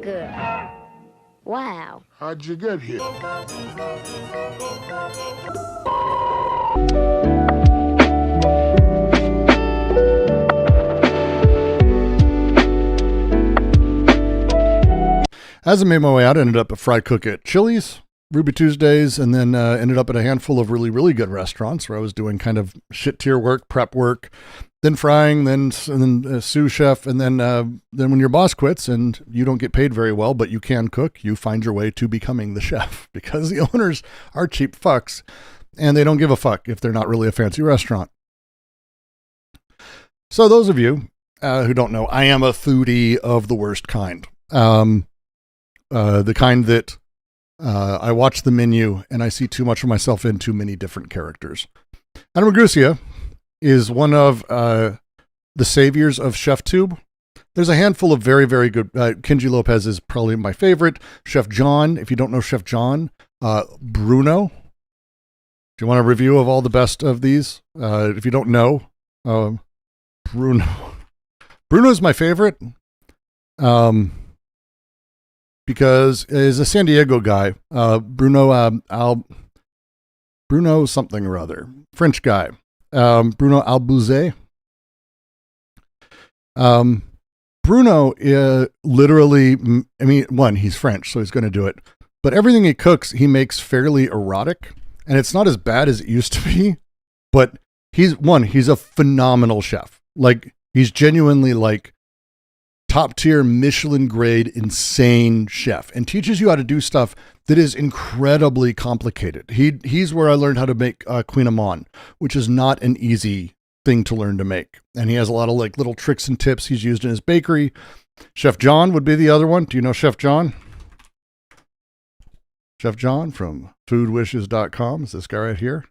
Good. Wow. How'd you get here? As I made my way out, I ended up at Fry Cook at Chili's, Ruby Tuesdays, and then ended up at a handful of really, really good restaurants where I was doing kind of shit tier work, prep work, then frying, then sous chef, and then when your boss quits and you don't get paid very well, but you can cook, you find your way to becoming the chef because the owners are cheap fucks and they don't give a fuck if they're not really a fancy restaurant. So those of you who don't know, I am a foodie of the worst kind. The kind that I watch the menu and I see too much of myself in too many different characters. Adam Ragusea is one of the saviors of ChefTube. There's a handful of very, very good. Kenji Lopez is probably my favorite. Chef John, if you don't know Chef John. Bruno. Do you want a review of all the best of these? If you don't know, Bruno. Bruno's my favorite. Because he's a San Diego guy. Bruno something or other. French guy. Bruno Albuze. Bruno literally, I mean, one, he's French, so he's going to do it. But everything he cooks, he makes fairly erotic. And it's not as bad as it used to be. But he's a phenomenal chef. Like, he's genuinely like top tier Michelin grade insane chef and teaches you how to do stuff that is incredibly complicated. He's where I learned how to make Queen Amman, which is not an easy thing to learn to make. And he has a lot of like little tricks and tips he's used in his bakery. Chef John would be the other one. Do you know Chef John? Chef John from foodwishes.com is this guy right here.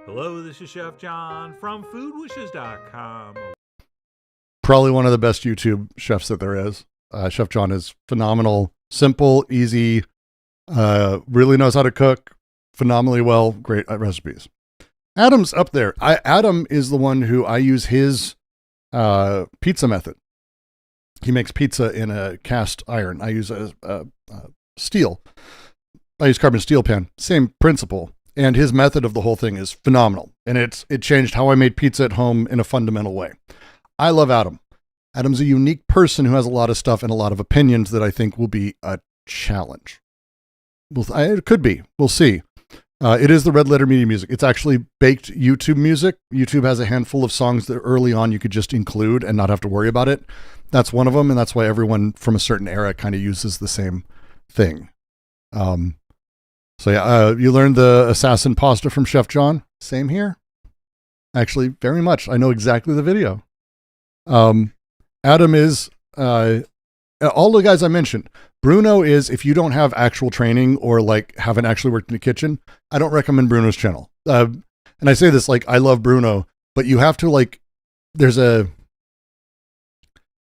Hello, this is Chef John from foodwishes.com. Probably one of the best YouTube chefs that there is. Chef John is phenomenal, simple, easy, really knows how to cook phenomenally well, great recipes. Adam's up there. Adam is the one who I use his pizza method. He makes pizza in a cast iron. I use a steel. I use carbon steel pan. Same principle. And his method of the whole thing is phenomenal. And it changed how I made pizza at home in a fundamental way. I love Adam. Adam's a unique person who has a lot of stuff and a lot of opinions that I think will be a challenge. It could be. We'll see. It is the Red Letter Media music. It's actually baked YouTube music. YouTube has a handful of songs that early on you could just include and not have to worry about it. That's one of them, and that's why everyone from a certain era kind of uses the same thing. So yeah, you learned the assassin pasta from Chef John. Same here. Actually, very much. I know exactly the video. Adam is all the guys I mentioned. Bruno is, if you don't have actual training or like haven't actually worked in the kitchen, I don't recommend Bruno's channel. And I say this like I love Bruno, but you have to like you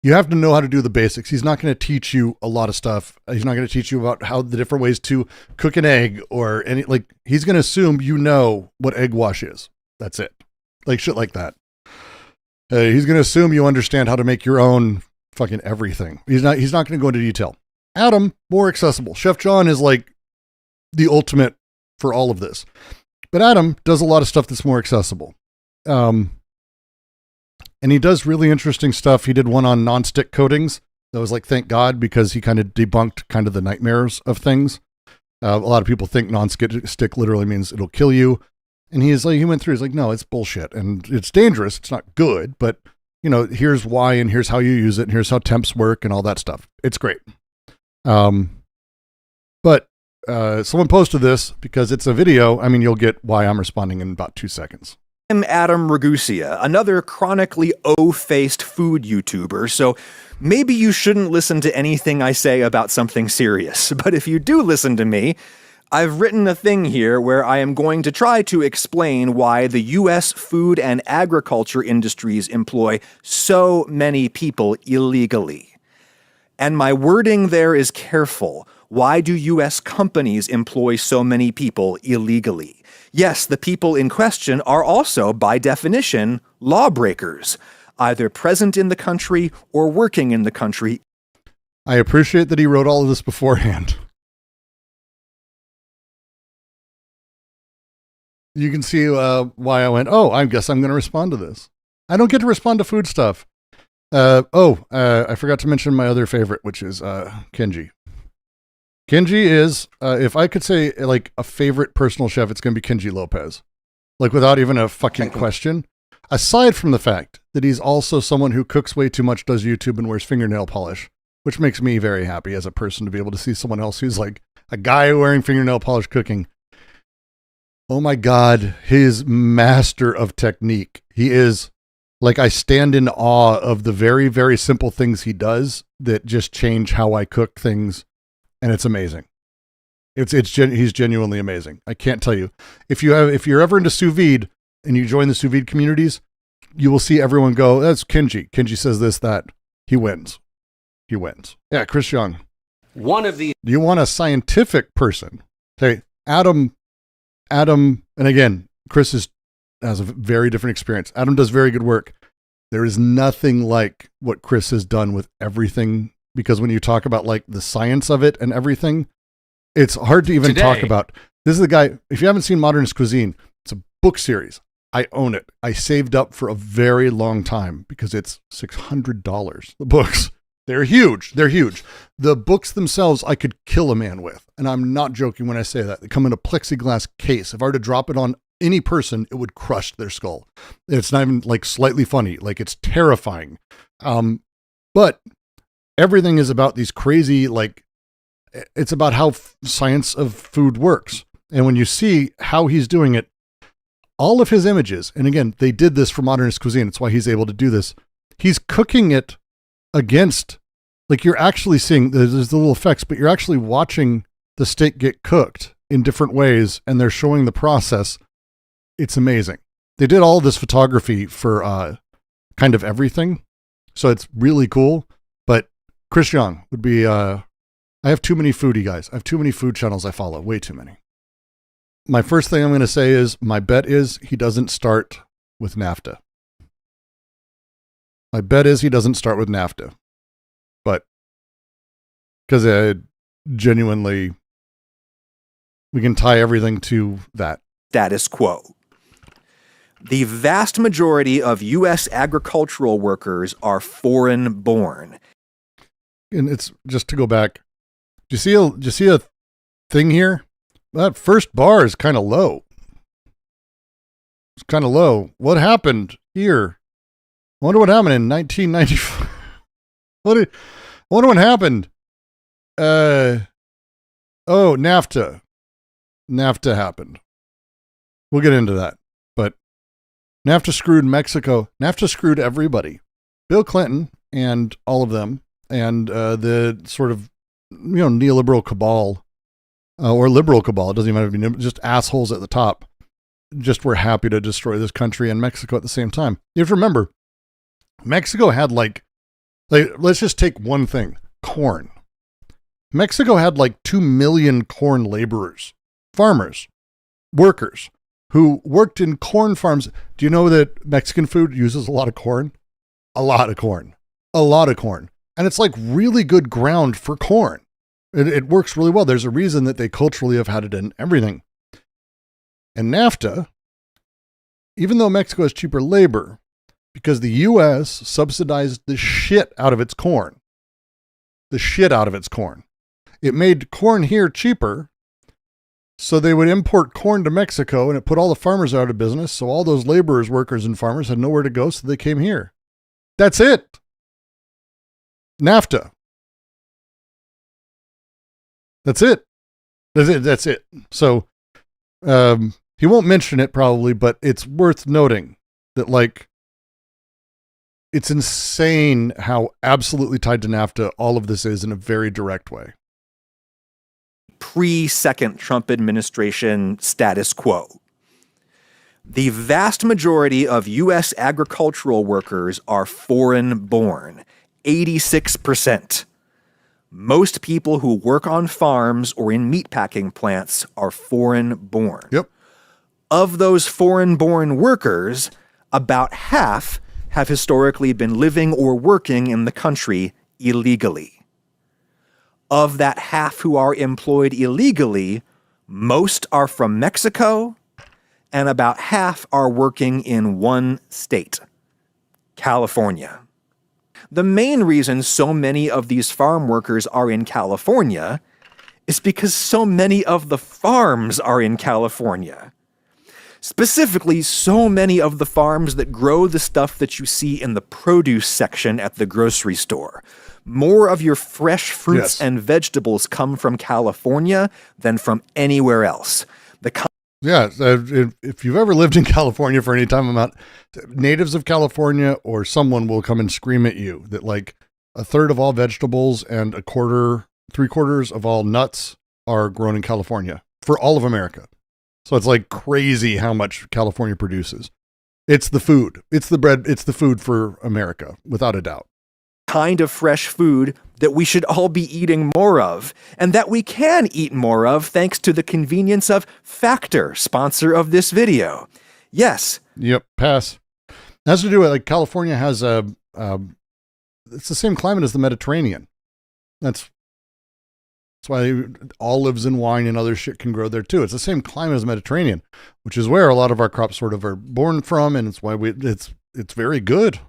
have to know how to do the basics. He's not going to teach you a lot of stuff. He's not going to teach you about how the different ways to cook an egg or any, like, he's going to assume you know what egg wash is. That's it. Like shit like that. He's going to assume you understand how to make your own fucking everything. He's not going to go into detail. Adam, more accessible. Chef John is like the ultimate for all of this. But Adam does a lot of stuff that's more accessible. And he does really interesting stuff. He did one on nonstick coatings. That was like, thank God, because he kind of debunked kind of the nightmares of things. A lot of people think non-stick literally means it'll kill you. And he went through, he's like, no, it's bullshit. And it's dangerous. It's not good, but you know, here's why, and here's how you use it, and here's how temps work and all that stuff. It's great. But someone posted this because it's a video. I mean, you'll get why I'm responding in about 2 seconds. I'm Adam Ragusea, another chronically O-faced food YouTuber, so maybe you shouldn't listen to anything I say about something serious. But if you do listen to me, I've written a thing here where I am going to try to explain why the U.S. food and agriculture industries employ so many people illegally. And my wording there is careful. Why do U.S. companies employ so many people illegally? Yes, the people in question are also, by definition, lawbreakers, either present in the country or working in the country. I appreciate that he wrote all of this beforehand. You can see why I went, I guess I'm going to respond to this. I don't get to respond to food stuff. I forgot to mention my other favorite, which is Kenji. Kenji is, if I could say like a favorite personal chef, it's going to be Kenji Lopez. Like without even a fucking question. Aside from the fact that he's also someone who cooks way too much, does YouTube, and wears fingernail polish, which makes me very happy as a person to be able to see someone else who's like a guy wearing fingernail polish cooking. Oh my God, his master of technique. He is like, I stand in awe of the very, very simple things he does that just change how I cook things. And it's amazing. He's genuinely amazing. I can't tell you. If you're ever into sous vide and you join the sous vide communities, you will see everyone go, that's Kenji. Kenji says this, that. He wins. He wins. Yeah, Chris Young. Do you want a scientific person? Okay, Adam, and again, Chris has a very different experience. Adam does very good work. There is nothing like what Chris has done with everything, because when you talk about like the science of it and everything, it's hard to even talk about. This is the guy, if you haven't seen Modernist Cuisine, it's a book series. I own it. I saved up for a very long time because it's $600. The books, they're huge. They're huge. The books themselves, I could kill a man with. And I'm not joking when I say that. They come in a plexiglass case. If I were to drop it on any person, it would crush their skull. It's not even like slightly funny. Like it's terrifying. But everything is about these crazy, like, it's about how science of food works. And when you see how he's doing it, all of his images, and again, they did this for Modernist Cuisine. It's why he's able to do this. He's cooking it against, like, you're actually seeing, there's the little effects, but you're actually watching the steak get cooked in different ways, and they're showing the process. It's amazing. They did all this photography for kind of everything. So it's really cool. But Chris Young would be, I have too many foodie guys. I have too many food channels I follow. Way too many. My first thing I'm going to say is my bet is he doesn't start with NAFTA. My bet is he doesn't start with NAFTA. But because genuinely, we can tie everything to that. Status quo. The vast majority of U.S. agricultural workers are foreign-born. And it's just to go back. Do you see a thing here? That first bar is kind of low. It's kind of low. What happened here? I wonder what happened in 1995. I wonder what happened. NAFTA. NAFTA happened. We'll get into that. But NAFTA screwed Mexico. NAFTA screwed everybody. Bill Clinton and all of them, and the sort of, neoliberal cabal, or liberal cabal, it doesn't even have to be, just assholes at the top, just were happy to destroy this country and Mexico at the same time. You have to remember, Mexico had like let's just take one thing, corn. Mexico had like 2 million corn laborers, farmers, workers who worked in corn farms. Do you know that Mexican food uses a lot of corn? A lot of corn. A lot of corn. And it's like really good ground for corn. It works really well. There's a reason that they culturally have had it in everything. And NAFTA, even though Mexico has cheaper labor, because the U.S. subsidized the shit out of its corn. The shit out of its corn. It made corn here cheaper, so they would import corn to Mexico, and it put all the farmers out of business, so all those laborers, workers, and farmers had nowhere to go, so they came here. That's it. NAFTA. That's it. That's it. So he won't mention it probably, but it's worth noting that, like, it's insane how absolutely tied to NAFTA all of this is in a very direct way. Pre-second Trump administration status quo. The vast majority of U.S. agricultural workers are foreign-born, 86%. Most people who work on farms or in meatpacking plants are foreign-born. Yep. Of those foreign-born workers, about half have historically been living or working in the country illegally. Of that half who are employed illegally, most are from Mexico, and about half are working in one state, California. The main reason so many of these farm workers are in California is because so many of the farms are in California. Specifically, so many of the farms that grow the stuff that you see in the produce section at the grocery store. More of your fresh fruits and vegetables come from California than from anywhere else. If you've ever lived in California for any time amount, natives of California or someone will come and scream at you that like a third of all vegetables and three quarters of all nuts are grown in California for all of America. So it's like crazy how much California produces. It's the food. It's the bread. It's the food for America, without a doubt. Kind of fresh food that we should all be eating more of, and that we can eat more of thanks to the convenience of Factor, sponsor of this video. Yes. Yep. Pass. It has to do with like California has it's the same climate as the Mediterranean. That's why olives and wine and other shit can grow there too. It's the same climate as the Mediterranean, which is where a lot of our crops sort of are born from, and it's why it's very good.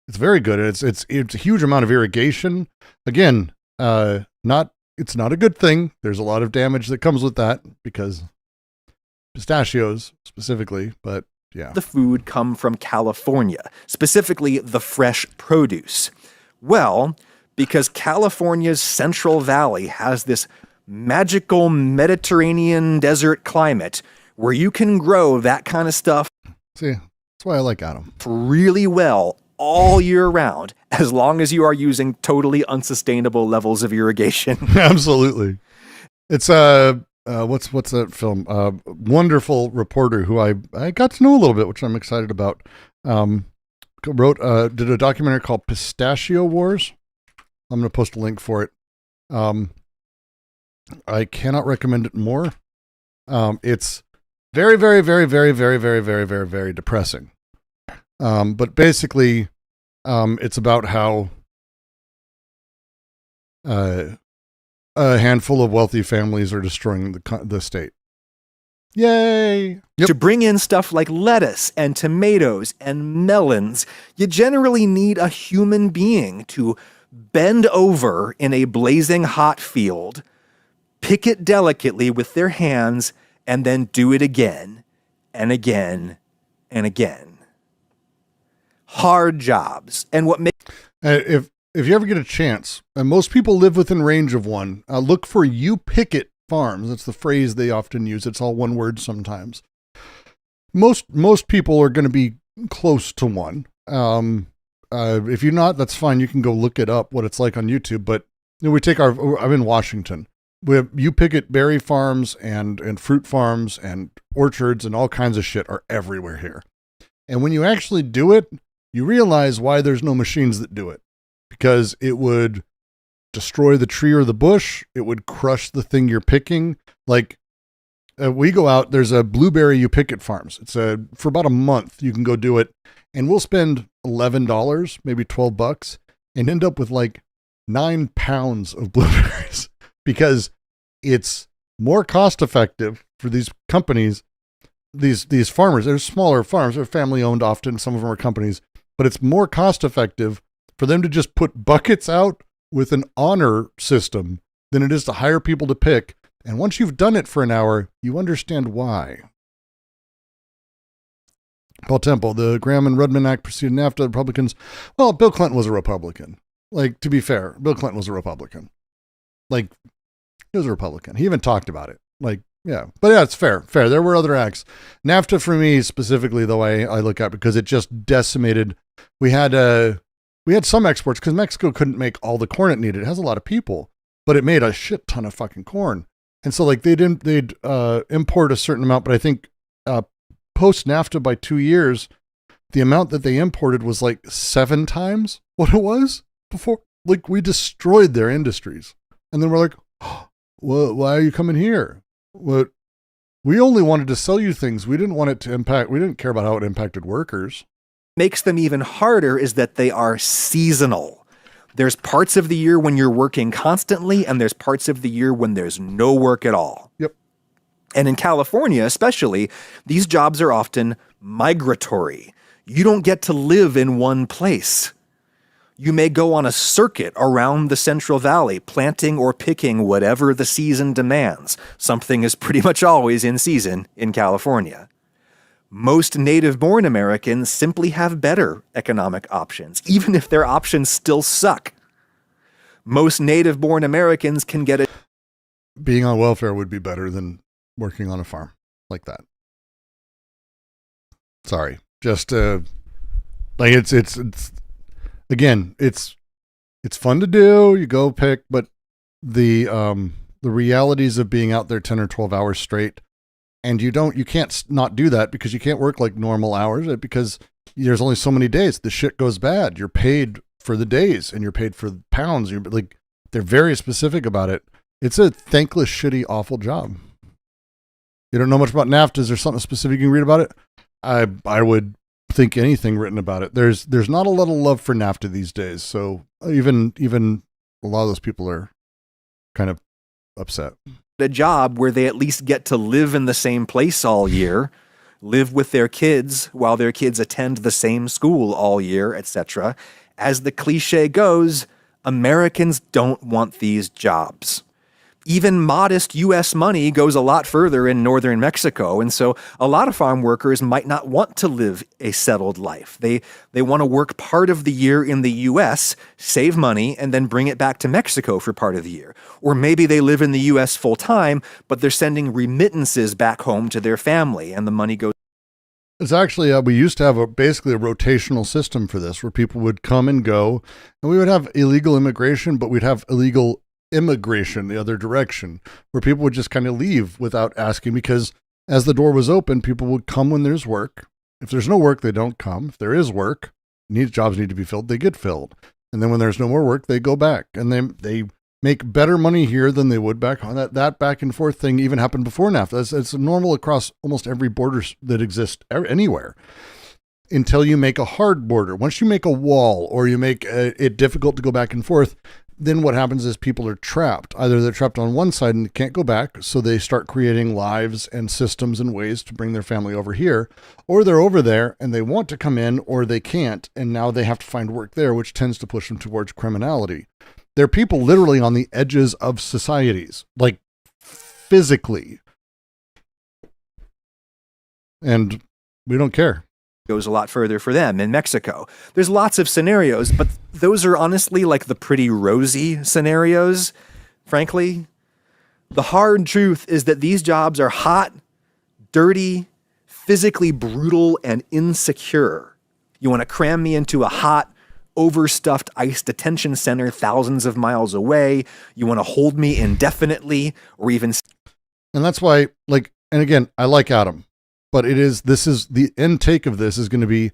It's very good. It's a huge amount of irrigation. Again, it's not a good thing. There's a lot of damage that comes with that because pistachios specifically, but yeah. The food come from California, specifically the fresh produce. Well, because California's Central Valley has this magical Mediterranean desert climate where you can grow that kind of stuff. See, that's why I like Adam. Really well all year round, as long as you are using totally unsustainable levels of irrigation. Absolutely. It's what's that film? Wonderful Reporter, who I got to know a little bit, which I'm excited about. Did a documentary called Pistachio Wars. I'm going to post a link for it. I cannot recommend it more. It's very, very, very, very, very, very, very, very, very depressing. But basically, it's about how a handful of wealthy families are destroying the state. Yay! Yep. To bring in stuff like lettuce and tomatoes and melons, you generally need a human being to bend over in a blazing hot field, pick it delicately with their hands, and then do it again and again and again. Hard jobs. And what makes... If you ever get a chance, and most people live within range of one, look for You Picket Farms. That's the phrase they often use. It's all one word sometimes. Most people are going to be close to one. If you're not, that's fine. You can go look it up, what it's like on YouTube. But I'm in Washington. We have You Picket berry farms and fruit farms and orchards and all kinds of shit are everywhere here. And when you actually do it, you realize why there's no machines that do it. Because it would destroy the tree or the bush. It would crush the thing you're picking. Like, we go out, there's a blueberry You Picket Farms. For about a month, you can go do it. And we'll spend $11, maybe $12, and end up with like 9 pounds of blueberries. Because it's more cost effective for these companies, these farmers. They're smaller farms, they're family owned often, some of them are companies, but it's more cost effective for them to just put buckets out with an honor system than it is to hire people to pick. And once you've done it for an hour, you understand why. Paul Temple, the Graham and Rudman Act preceded NAFTA. Republicans. Well, Bill Clinton was a Republican. Like, to be fair, Bill Clinton was a Republican. Like, he was a Republican. He even talked about it. Like, yeah. But yeah, it's fair. There were other acts. NAFTA for me specifically, though, I look at because it just decimated. We had some exports because Mexico couldn't make all the corn it needed. It has a lot of people, but it made a shit ton of fucking corn. And so like they'd import a certain amount, but I think post NAFTA by 2 years, the amount that they imported was like 7 times what it was before. Like, we destroyed their industries. And then we're like, oh, well, why are you coming here? What? We only wanted to sell you things. We didn't want it to impact. We didn't care about how it impacted workers. Makes them even harder is that they are seasonal. There's parts of the year when you're working constantly, and there's parts of the year when there's no work at all. Yep. And in California, especially, these jobs are often migratory. You don't get to live in one place. You may go on a circuit around the Central Valley, planting or picking whatever the season demands. Something is pretty much always in season in California. Most native-born Americans simply have better economic options, even if their options still suck. Most native-born Americans can get a... Being on welfare would be better than working on a farm like that. Sorry. Just, like it's again, it's fun to do. You go pick, but the realities of being out there 10 or 12 hours straight, and you can't not do that because you can't work like normal hours because there's only so many days. The shit goes bad. You're paid for the days and you're paid for pounds. You're like, they're very specific about it. It's a thankless, shitty, awful job. You don't know much about NAFTA. Is there something specific you can read about it? I would think anything written about it. There's not a lot of love for NAFTA these days. So even a lot of those people are kind of upset. A job where they at least get to live in the same place all year, live with their kids while their kids attend the same school all year, etc. As the cliche goes, Americans don't want these jobs. Even modest U.S. money goes a lot further in northern Mexico, and so a lot of farm workers might not want to live a settled life. They want to work part of the year in the U.S., save money, and then bring it back to Mexico for part of the year. Or maybe they live in the U.S. full-time, but they're sending remittances back home to their family, and the money goes... It's actually, we used to have basically a rotational system for this, where people would come and go, and we would have illegal immigration, but we'd have illegal immigration the other direction, where people would just kind of leave without asking, because as the door was open, people would come when there's work. If there's no work, they don't come. If there is work, jobs need to be filled, they get filled. And then when there's no more work, they go back, and they make better money here than they would back home. That back and forth thing even happened before NAFTA. It's normal across almost every border that exists anywhere, until you make a hard border. Once you make a wall or you make it difficult to go back and forth, then what happens is people are trapped. Either they're trapped on one side and can't go back, so they start creating lives and systems and ways to bring their family over here, or they're over there and they want to come in or they can't, and now they have to find work there, which tends to push them towards criminality. They're people literally on the edges of societies, like physically. And we don't care. Goes a lot further for them in Mexico. There's lots of scenarios, but those are honestly like the pretty rosy scenarios, frankly. The hard truth is that these jobs are hot, dirty, physically brutal, and insecure. You want to cram me into a hot, overstuffed ICE detention center thousands of miles away. You want to hold me indefinitely or even... And that's why, like, and again, I like Adam. But this is the intake of this is going to be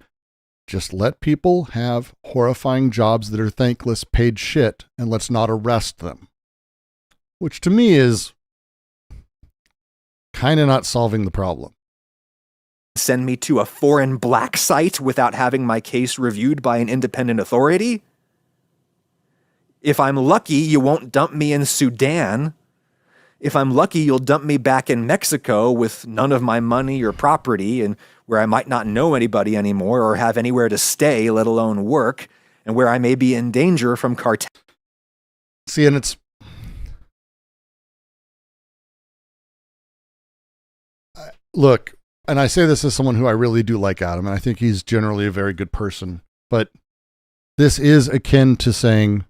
just let people have horrifying jobs that are thankless, paid shit, and let's not arrest them. Which to me is kind of not solving the problem. Send me to a foreign black site without having my case reviewed by an independent authority? If I'm lucky, you won't dump me in Sudan. If I'm lucky, you'll dump me back in Mexico with none of my money or property, and where I might not know anybody anymore or have anywhere to stay, let alone work, and where I may be in danger from cartel. See, and it's... Look, and I say this as someone who I really do like Adam, and I think he's generally a very good person, but this is akin to saying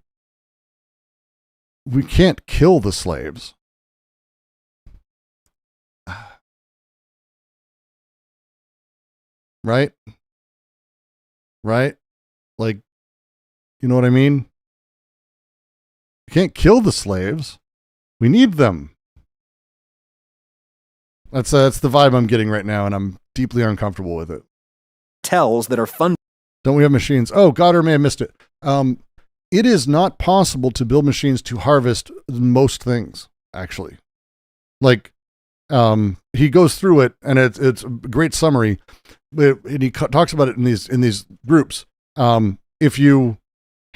we can't kill the slaves. Right? Like, you know what I mean? We can't kill the slaves. We need them. That's the vibe I'm getting right now, and I'm deeply uncomfortable with it. Tells that are fun. Don't we have machines? Oh, Goddard may have missed it. It is not possible to build machines to harvest most things, actually. Like, he goes through it, and it's a great summary. And he talks about it in these groups. If you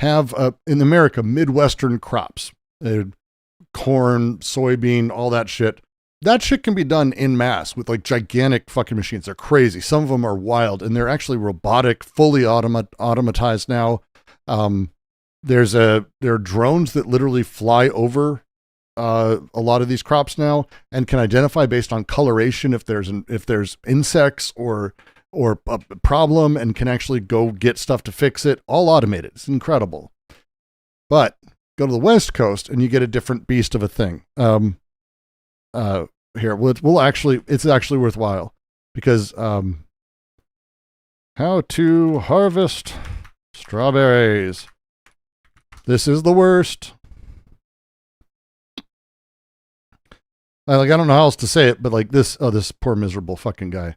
have, in America, Midwestern crops, corn, soybean, all that shit. That shit can be done in mass with like gigantic fucking machines. They're crazy. Some of them are wild, and they're actually robotic, fully automatized now. There are drones that literally fly over a lot of these crops now and can identify based on coloration if there's insects or a problem, and can actually go get stuff to fix it. All automated. It's incredible. But go to the West Coast and you get a different beast of a thing. Here, it's actually worthwhile because how to harvest strawberries. This is the worst. I don't know how else to say it, but like this poor miserable fucking guy.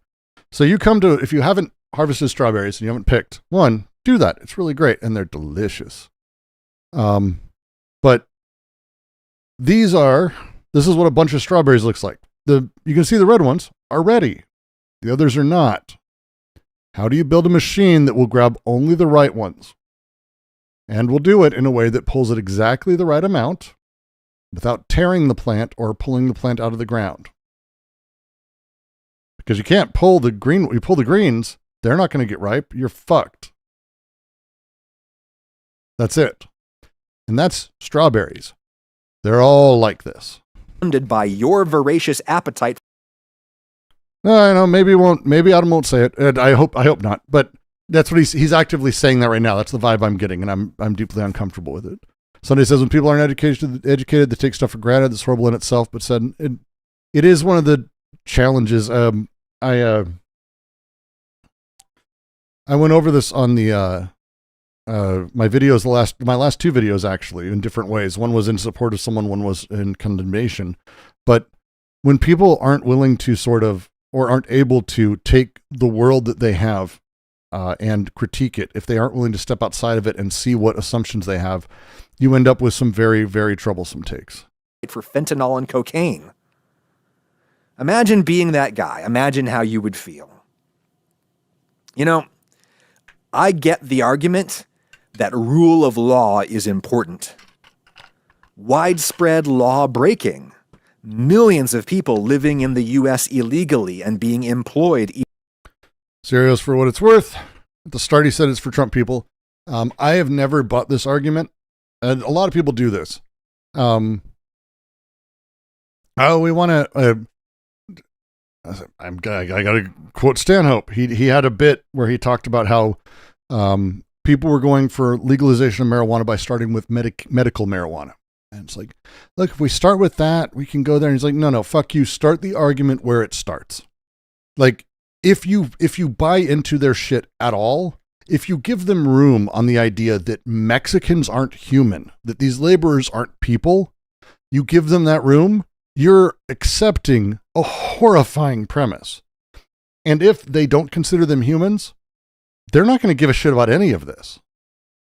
So if you haven't harvested strawberries and you haven't picked one, do that. It's really great and they're delicious. But this is what a bunch of strawberries looks like. You can see the red ones are ready. The others are not. How do you build a machine that will grab only the right ones? And will do it in a way that pulls it exactly the right amount without tearing the plant or pulling the plant out of the ground. Because you can't pull the greens, they're not going to get ripe. You're fucked. That's it. And that's strawberries. They're all like this. By your voracious appetite. I know, maybe Adam won't say it. And I hope not. But that's what he's actively saying that right now. That's the vibe I'm getting, and I'm deeply uncomfortable with it. Sunday says when people aren't educated, they take stuff for granted. That's horrible in itself, but said it is one of the challenges. I went over this on the my videos, my last two videos actually, in different ways. One was in support of someone, one was in condemnation. But when people aren't willing to or aren't able to take the world that they have and critique it, if they aren't willing to step outside of it and see what assumptions they have, you end up with some very, very troublesome takes. For fentanyl and cocaine. Imagine being that guy. Imagine how you would feel. I get the argument that rule of law is important. Widespread law breaking. Millions of people living in the U.S. illegally and being employed. Serious for what it's worth. At the start, he said it's for Trump people. I have never bought this argument. And a lot of people do this. We want to... I got to quote Stanhope. He had a bit where he talked about how people were going for legalization of marijuana by starting with medical marijuana. And it's like, look, if we start with that, we can go there. And he's like, no, fuck you. Start the argument where it starts. Like, if you buy into their shit at all, if you give them room on the idea that Mexicans aren't human, that these laborers aren't people, you give them that room, you're accepting a horrifying premise. And if they don't consider them humans, they're not going to give a shit about any of this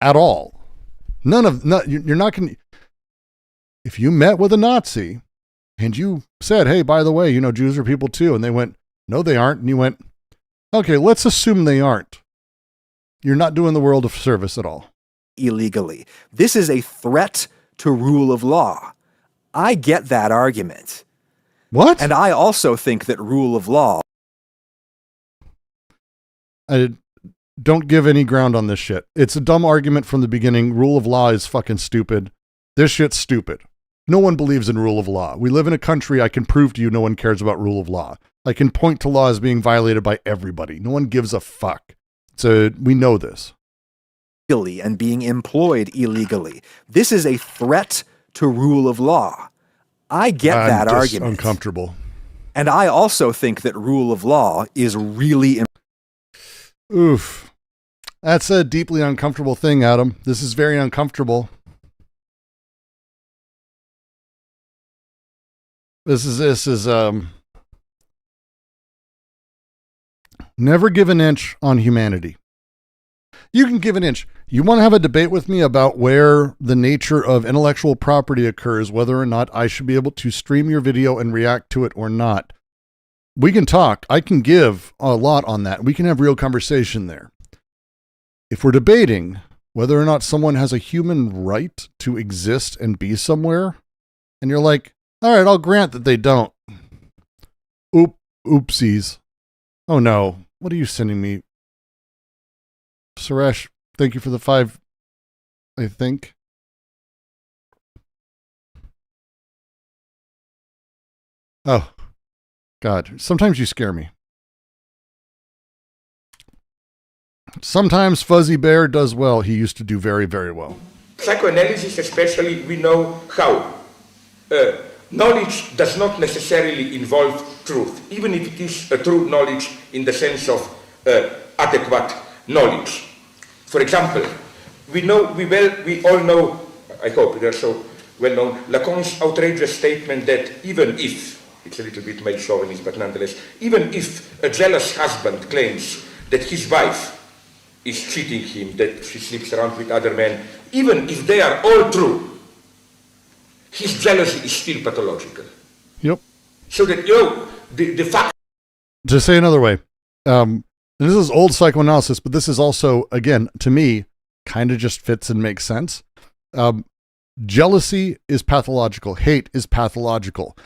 at all. You're not going to. If you met with a Nazi and you said, hey, by the way, Jews are people too. And they went, no, they aren't. And you went, okay, let's assume they aren't. You're not doing the world a service at all. Illegally. This is a threat to rule of law. I get that argument. What? And I also think that rule of law. I don't give any ground on this shit. It's a dumb argument from the beginning. Rule of law is fucking stupid. This shit's stupid. No one believes in rule of law. We live in a country, I can prove to you no one cares about rule of law. I can point to laws being violated by everybody. No one gives a fuck. So we know this. And being employed illegally. This is a threat to rule of law. I get that argument. I'm uncomfortable. And I also think that rule of law is really Oof. That's a deeply uncomfortable thing, Adam. This is very uncomfortable. This is never give an inch on humanity. You can give an inch. You want to have a debate with me about where the nature of intellectual property occurs, whether or not I should be able to stream your video and react to it or not. We can talk. I can give a lot on that. We can have real conversation there. If we're debating, whether or not someone has a human right to exist and be somewhere. And you're like, all right, I'll grant that they don't. Oopsies. Oh no. What are you sending me? Suresh, thank you for the 5, I think. Oh, God. Sometimes you scare me. Sometimes Fuzzy Bear does well. He used to do very, very well. Psychoanalysis especially, we know how knowledge does not necessarily involve truth, even if it is a true knowledge in the sense of adequate knowledge. For example, we all know, I hope they're so well known, Lacan's outrageous statement that even if, it's a little bit male chauvinist, but nonetheless, even if a jealous husband claims that his wife is cheating him, that she sleeps around with other men, even if they are all true, his jealousy is still pathological. Yep. So that, the fact... To say another way, and this is old psychoanalysis, but this is also, again, to me, kind of just fits and makes sense. Jealousy is pathological. Hate is pathological.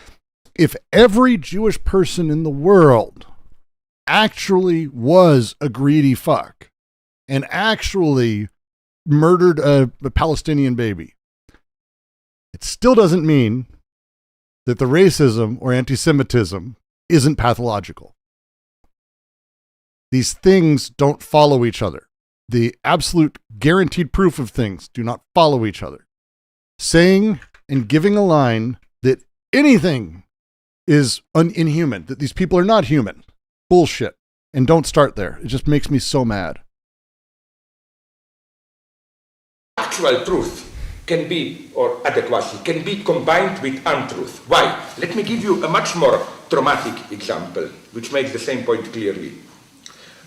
If every Jewish person in the world actually was a greedy fuck and actually murdered a Palestinian baby, it still doesn't mean that the racism or anti-Semitism isn't pathological. These things don't follow each other. The absolute guaranteed proof of things do not follow each other. Saying and giving a line that anything is inhuman, that these people are not human, bullshit. And don't start there. It just makes me so mad. Actual truth can be, or adequacy, can be combined with untruth. Why? Let me give you a much more traumatic example, which makes the same point clearly.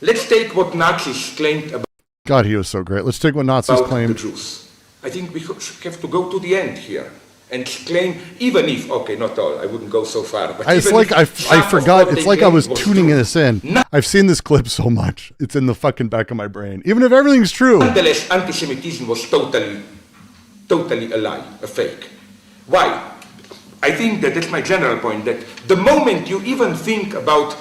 Let's take what Nazis claimed about God, he was so great. Let's take what Nazis the claimed. Jews. I think we have to go to the end here and claim, even if, okay, not all, I wouldn't go so far. But It's like I forgot. It's like I was tuning this in. I've seen this clip so much. It's in the fucking back of my brain. Even if everything's true. Nonetheless, anti-Semitism was totally a lie, a fake. Why? I think that's my general point, that the moment you even think about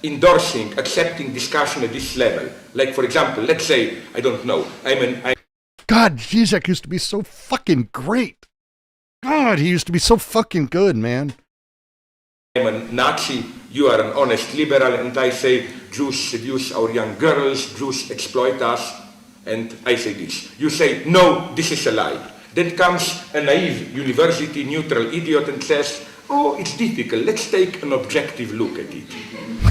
endorsing, accepting discussion at this level, like for example, let's say, I don't know, God, Zizek used to be so fucking great. God, he used to be so fucking good, man. I'm a Nazi, you are an honest liberal, and I say Jews seduce our young girls, Jews exploit us, and I say this. You say, no, this is a lie. Then comes a naive university neutral idiot and says, oh, it's difficult, let's take an objective look at it.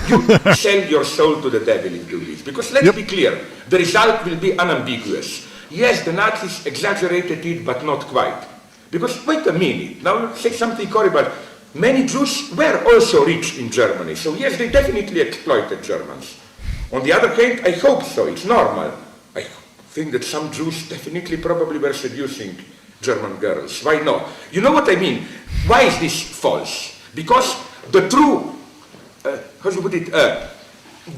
You sell your soul to the devil if you do this. Because let's be clear, the result will be unambiguous. Yes, the Nazis exaggerated it, but not quite. Because, wait a minute, now let's say something horrible. Many Jews were also rich in Germany, so yes, they definitely exploited Germans. On the other hand, I hope so, it's normal. I think that some Jews definitely probably were seducing German girls. Why not? You know what I mean? Why is this false? Because the true, how do you put it,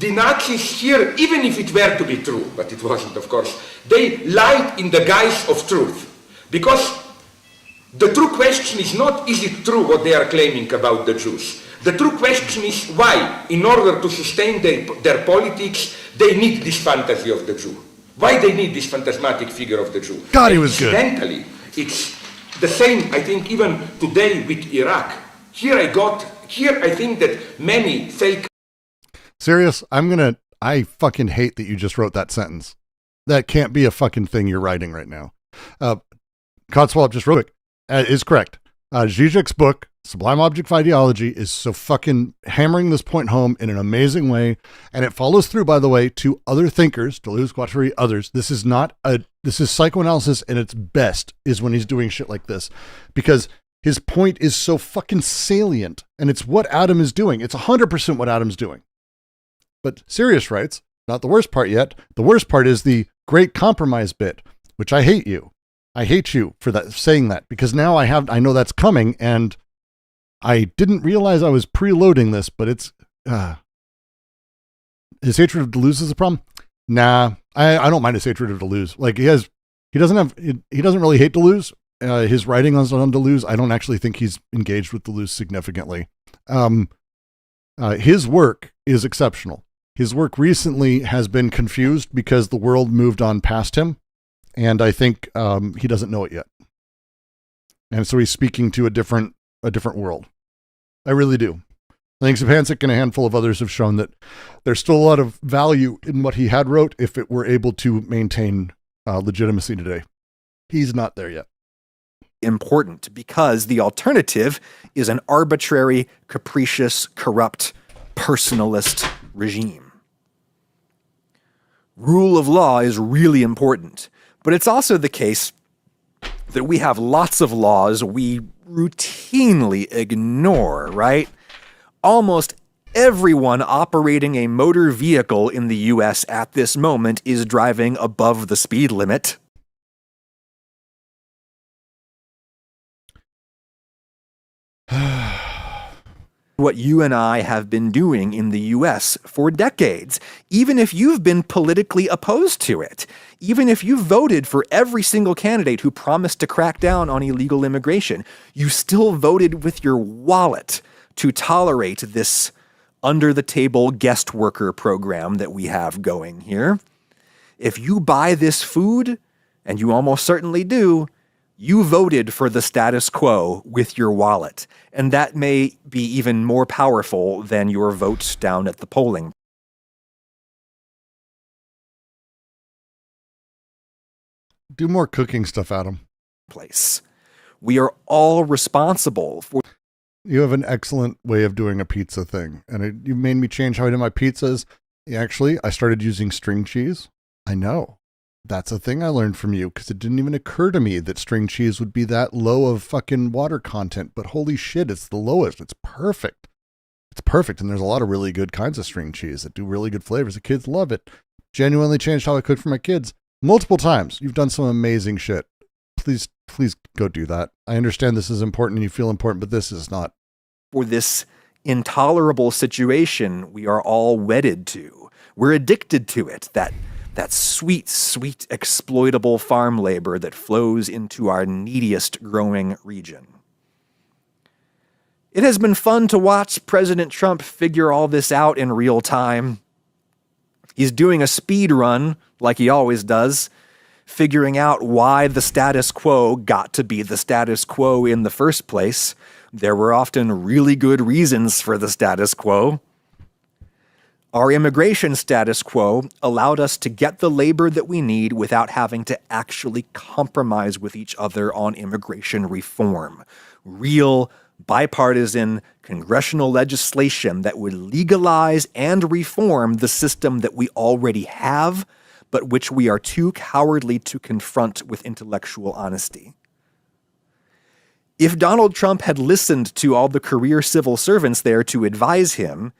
the Nazis here, even if it were to be true, but it wasn't, of course, they lied in the guise of truth. Because the true question is not, is it true what they are claiming about the Jews? The true question is why, in order to sustain their politics, they need this fantasy of the Jew. Why they need this phantasmatic figure of the Jew. God, he was good. Incidentally, it's the same, I think, even today with Iraq. Here I think that many fake... Serious? I fucking hate that you just wrote that sentence. That can't be a fucking thing you're writing right now. Codswallop just wrote it. Is correct. Zizek's book, Sublime Object of Ideology, is so fucking hammering this point home in an amazing way. And it follows through, by the way, to other thinkers, Deleuze, Guattari, others. This is psychoanalysis in its best is when he's doing shit like this. Because his point is so fucking salient. And it's what Adam is doing. It's 100% what Adam's doing. But Sirius writes, not the worst part yet. The worst part is the great compromise bit, which I hate you. I hate you for that, saying that, because now I know that's coming, and I didn't realize I was preloading this, but it's his hatred of Deleuze is a problem. Nah, I don't mind his hatred of Deleuze. Like he doesn't really hate Deleuze. His writing on Deleuze, I don't actually think he's engaged with Deleuze significantly. His work is exceptional. His work recently has been confused because the world moved on past him, and I think he doesn't know it yet. And so he's speaking to a different world. I really do. I think Stepancic and a handful of others have shown that there's still a lot of value in what he had wrote if it were able to maintain legitimacy today. He's not there yet. Important because the alternative is an arbitrary, capricious, corrupt, personalist regime. Rule of law is really important, but it's also the case that we have lots of laws we routinely ignore, right? Almost everyone operating a motor vehicle in the US at this moment is driving above the speed limit. What you and I have been doing in the US for decades, even if you've been politically opposed to it, even if you voted for every single candidate who promised to crack down on illegal immigration, you still voted with your wallet to tolerate this under-the-table guest worker program that we have going here. If you buy this food, and you almost certainly do, you voted for the status quo with your wallet, and that may be even more powerful than your vote down at the polling Do more cooking stuff, Adam. place. We are all responsible for... You have an excellent way of doing a pizza thing, and you made me change how I do my pizzas. Actually, I started using string cheese. I know. That's a thing I learned from you, because it didn't even occur to me that string cheese would be that low of fucking water content, but holy shit, it's the lowest. It's perfect. It's perfect, and there's a lot of really good kinds of string cheese that do really good flavors. The kids love it. Genuinely changed how I cook for my kids. Multiple times. You've done some amazing shit. Please go do that. I understand this is important and you feel important, but this is not. For this intolerable situation we are all wedded to. We're addicted to it, that sweet, sweet exploitable farm labor that flows into our neediest growing region. It has been fun to watch President Trump figure all this out in real time. He's doing a speed run, like he always does, figuring out why the status quo got to be the status quo in the first place. There were often really good reasons for the status quo. Our immigration status quo allowed us to get the labor that we need without having to actually compromise with each other on immigration reform. Real, bipartisan, congressional legislation that would legalize and reform the system that we already have, but which we are too cowardly to confront with intellectual honesty. If Donald Trump had listened to all the career civil servants there to advise him,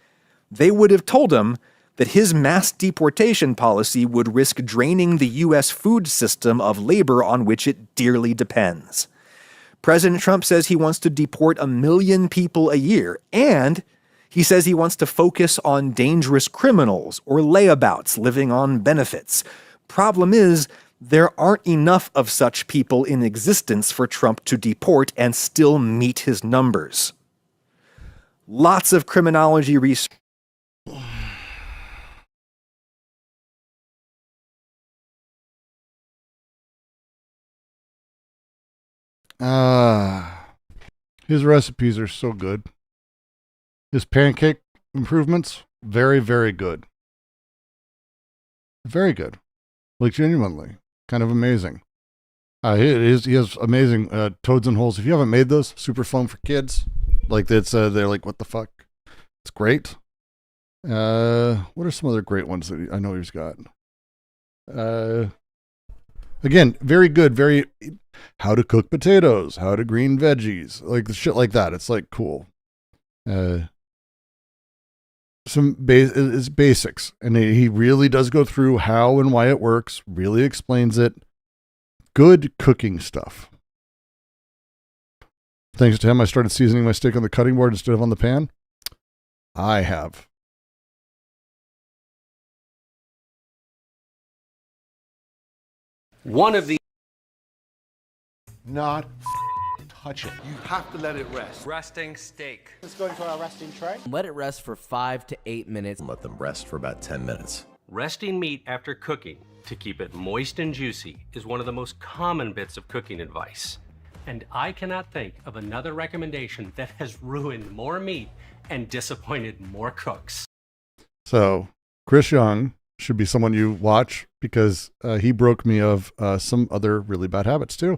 they would have told him that his mass deportation policy would risk draining the U.S. food system of labor on which it dearly depends. President Trump says he wants to deport 1 million people a year, and he says he wants to focus on dangerous criminals or layabouts living on benefits. Problem is, there aren't enough of such people in existence for Trump to deport and still meet his numbers. Lots of criminology research. His recipes are so good. His pancake improvements, very, very good. Very good. Like, genuinely. Kind of amazing. He has amazing toads and holes. If you haven't made those, super fun for kids. Like, it's they're like, what the fuck? It's great. What are some other great ones that I know he's got? Again, very good. Very how to cook potatoes, how to green veggies, like the shit like that. It's like cool. Some basics, and he really does go through how and why it works. Really explains it. Good cooking stuff. Thanks to him, I started seasoning my steak on the cutting board instead of on the pan. I have. One of the Not touch it. You have to let it rest. resting steak. Let's go into our resting tray. Let it rest for 5 to 8 minutes. Let them rest for about 10 minutes. Resting meat after cooking to keep it moist and juicy is one of the most common bits of cooking advice. And I cannot think of another recommendation that has ruined more meat and disappointed more cooks. So Chris Young should be someone you watch because he broke me of some other really bad habits too.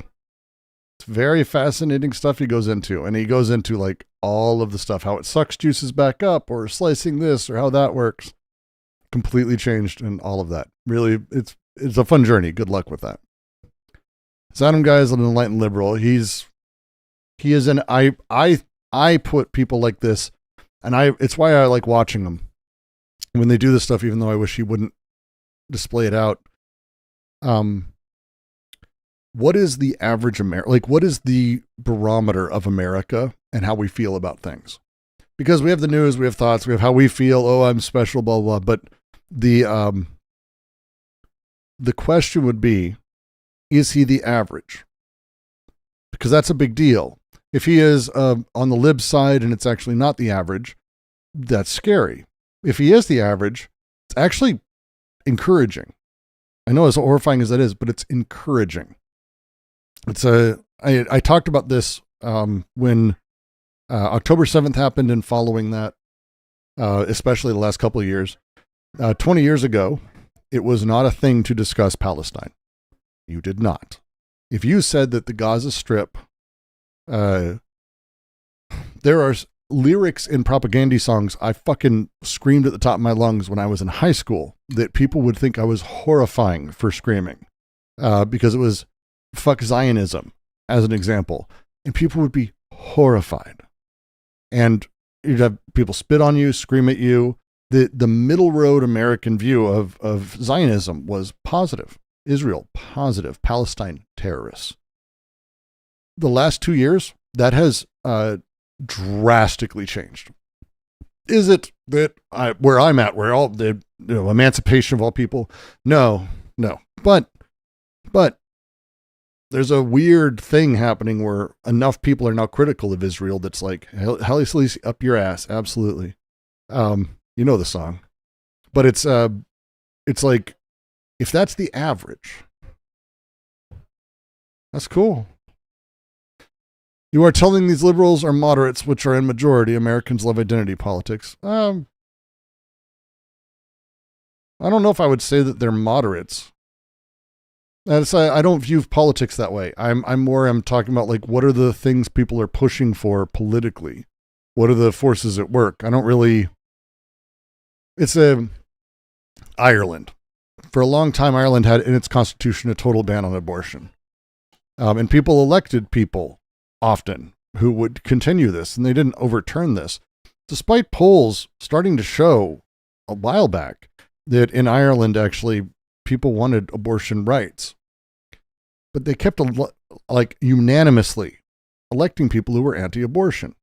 It's very fascinating stuff he goes into, and he goes into like all of the stuff, how it sucks juices back up or slicing this or how that works. Completely changed and all of that. Really, it's a fun journey. Good luck with that. This Adam guy is an enlightened liberal. He is an I put people like this, and it's why I like watching them when they do this stuff, even though I wish he wouldn't display it out. What is the average what is the barometer of America and how we feel about things? Because we have the news, we have thoughts, we have how we feel, oh, I'm special, blah, blah, but the question would be, is he the average? Because that's a big deal. If he is on the lib side and it's actually not the average, that's scary. If he is the average, it's actually encouraging. I know as horrifying as that is, but it's encouraging. I talked about this when October 7th happened and following that, especially the last couple of years. 20 years ago, it was not a thing to discuss Palestine. You did not. If you said that the Gaza Strip, there are lyrics in propaganda songs I fucking screamed at the top of my lungs when I was in high school that people would think I was horrifying for screaming because it was fuck Zionism as an example. And people would be horrified. And you'd have people spit on you, scream at you. The middle road American view of Zionism was positive. Israel, positive. Palestine, terrorists. The last 2 years, that has drastically changed. Is it that where I'm at, where all the emancipation of all people? No. But there's a weird thing happening where enough people are now critical of Israel that's like, Haile Selassie up your ass. Absolutely. You know the song. But it's like, if that's the average, that's cool. You are telling these liberals are moderates, which are in majority. Americans love identity politics. I don't know if I would say that they're moderates. I don't view politics that way. I'm talking about like, what are the things people are pushing for politically? What are the forces at work? I don't really. It's Ireland. For a long time, Ireland had in its constitution a total ban on abortion. And people elected people often who would continue this, and they didn't overturn this. Despite polls starting to show a while back that in Ireland, actually, people wanted abortion rights. But they kept unanimously electing people who were anti-abortion.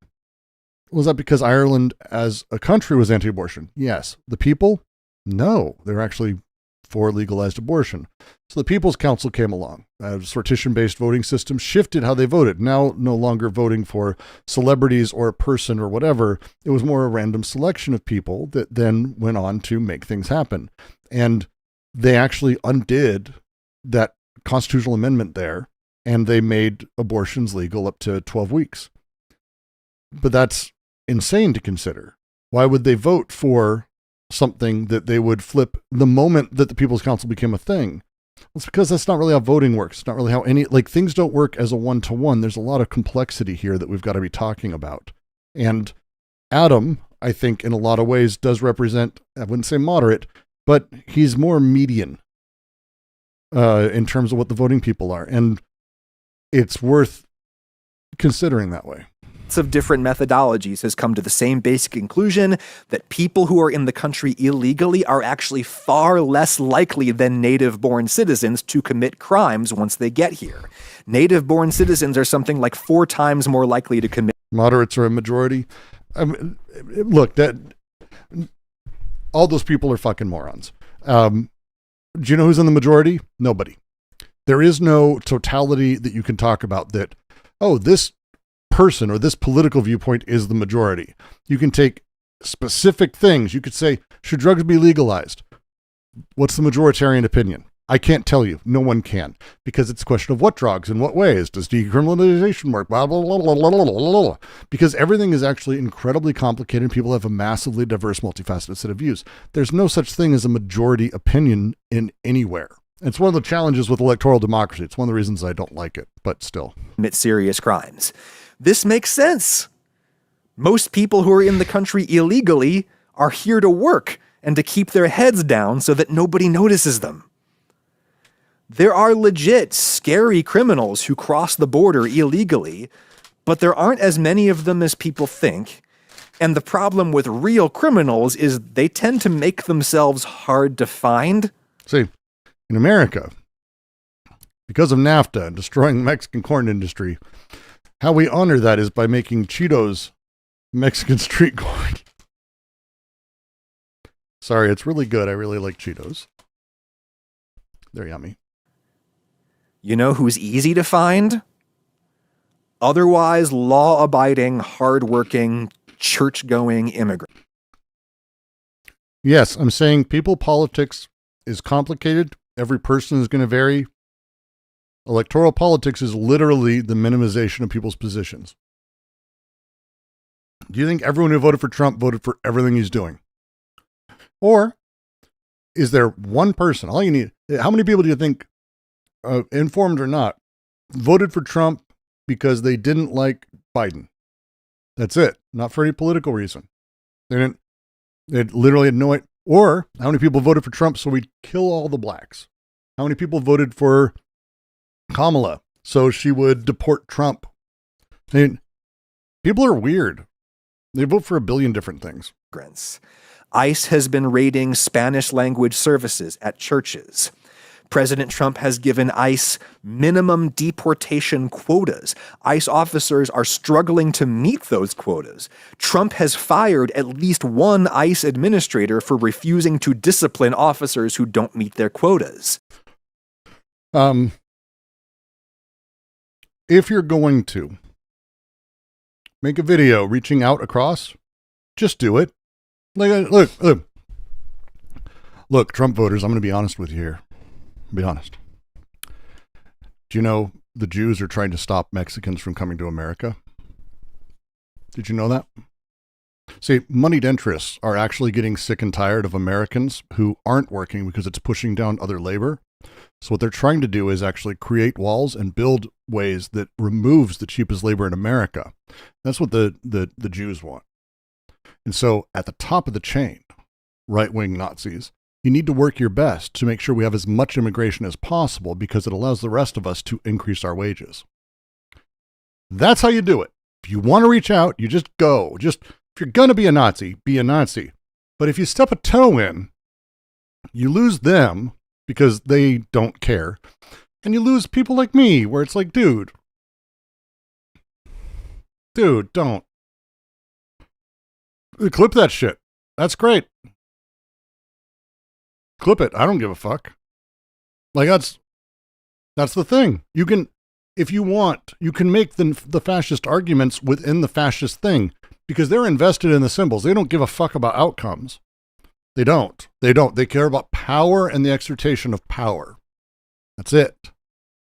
Was that because Ireland as a country was anti-abortion? Yes. The people? No. They're actually for legalized abortion. So the People's Council came along. A sortition-based voting system shifted how they voted. Now no longer voting for celebrities or a person or whatever. It was more a random selection of people that then went on to make things happen. And they actually undid that constitutional amendment there, and they made abortions legal up to 12 weeks. But that's insane to consider. Why would they vote for something that they would flip the moment that the People's Council became a thing? It's because that's not really how voting works. It's not really how things don't work as a one-to-one. There's a lot of complexity here that we've got to be talking about. And Adam, I think in a lot of ways does represent, I wouldn't say moderate, but he's more median in terms of what the voting people are. And it's worth considering that way. Of different methodologies has come to the same basic conclusion that people who are in the country illegally are actually far less likely than native-born citizens to commit crimes once they get here. Native-born citizens are something like 4 times more likely to commit. Moderates are a majority. Look, all those people are fucking morons. Do you know who's in the majority? Nobody. There is no totality that you can talk about that, oh, this person or this political viewpoint is the majority. You can take specific things. You could say, should drugs be legalized? What's the majoritarian opinion? I can't tell you. No one can, because it's a question of what drugs, in what ways, does decriminalization work, blah, blah, blah, blah, blah, blah, blah, blah. Because everything is actually incredibly complicated. People have a massively diverse, multifaceted set of views. There's no such thing as a majority opinion in anywhere. It's one of the challenges with electoral democracy. It's one of the reasons I don't like it, but still. Commit serious crimes. This makes sense. Most people who are in the country illegally are here to work and to keep their heads down so that nobody notices them. There are legit, scary criminals who cross the border illegally, but there aren't as many of them as people think. And the problem with real criminals is they tend to make themselves hard to find. See, in America, because of NAFTA and destroying the Mexican corn industry, how we honor that is by making Cheetos Mexican street corn. Sorry, it's really good. I really like Cheetos. They're yummy. You know who's easy to find? Otherwise law-abiding, hard-working, church-going immigrants. Yes, I'm saying people politics is complicated. Every person is going to vary. Electoral politics is literally the minimization of people's positions. Do you think everyone who voted for Trump voted for everything he's doing? Or is there one person, all you need, how many people do you think, informed or not, voted for Trump because they didn't like Biden? That's it. Not for any political reason. They literally had no idea. Or how many people voted for Trump so we'd kill all the blacks? How many people voted for Kamala so she would deport Trump? I mean, people are weird. They vote for a billion different things. ICE has been raiding Spanish language services at churches. President Trump has given ICE minimum deportation quotas. ICE officers are struggling to meet those quotas. Trump has fired at least one ICE administrator for refusing to discipline officers who don't meet their quotas. If you're going to make a video reaching out across, just do it. Look, Trump voters, I'm going to be honest with you here. Be honest. Do you know the Jews are trying to stop Mexicans from coming to America? Did you know that? See, moneyed interests are actually getting sick and tired of Americans who aren't working because it's pushing down other labor. So what they're trying to do is actually create walls and build ways that removes the cheapest labor in America. That's what the Jews want. And so at the top of the chain, right-wing Nazis, you need to work your best to make sure we have as much immigration as possible because it allows the rest of us to increase our wages. That's how you do it. If you want to reach out, you just go. If you're going to be a Nazi, be a Nazi. But if you step a toe in, you lose them because they don't care. And you lose people like me where it's like, dude, don't. Clip that shit. That's great. Clip it. I don't give a fuck. Like that's the thing. You can, if you want, you can make the fascist arguments within the fascist thing because they're invested in the symbols. They don't give a fuck about outcomes. They don't. They care about power and the exertion of power. That's it.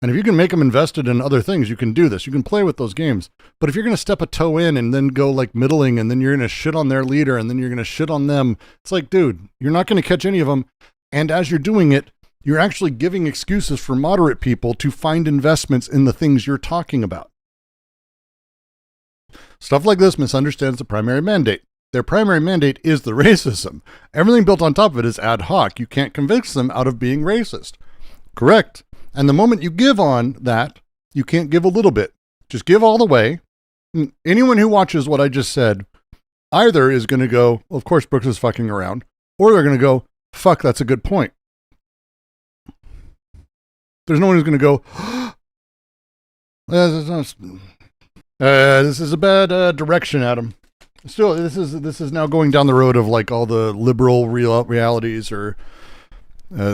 And if you can make them invested in other things, you can do this. You can play with those games. But if you're going to step a toe in and then go like middling and then you're going to shit on their leader and then you're going to shit on them, it's like, dude, you're not going to catch any of them. And as you're doing it, you're actually giving excuses for moderate people to find investments in the things you're talking about. Stuff like this misunderstands the primary mandate. Their primary mandate is the racism. Everything built on top of it is ad hoc. You can't convince them out of being racist. Correct. And the moment you give on that, you can't give a little bit. Just give all the way. Anyone who watches what I just said either is going to go, of course Brooks is fucking around, or they're going to go, fuck, that's a good point. There's no one who's going to go, this is a bad direction, Adam. Still, this is now going down the road of like all the liberal realities or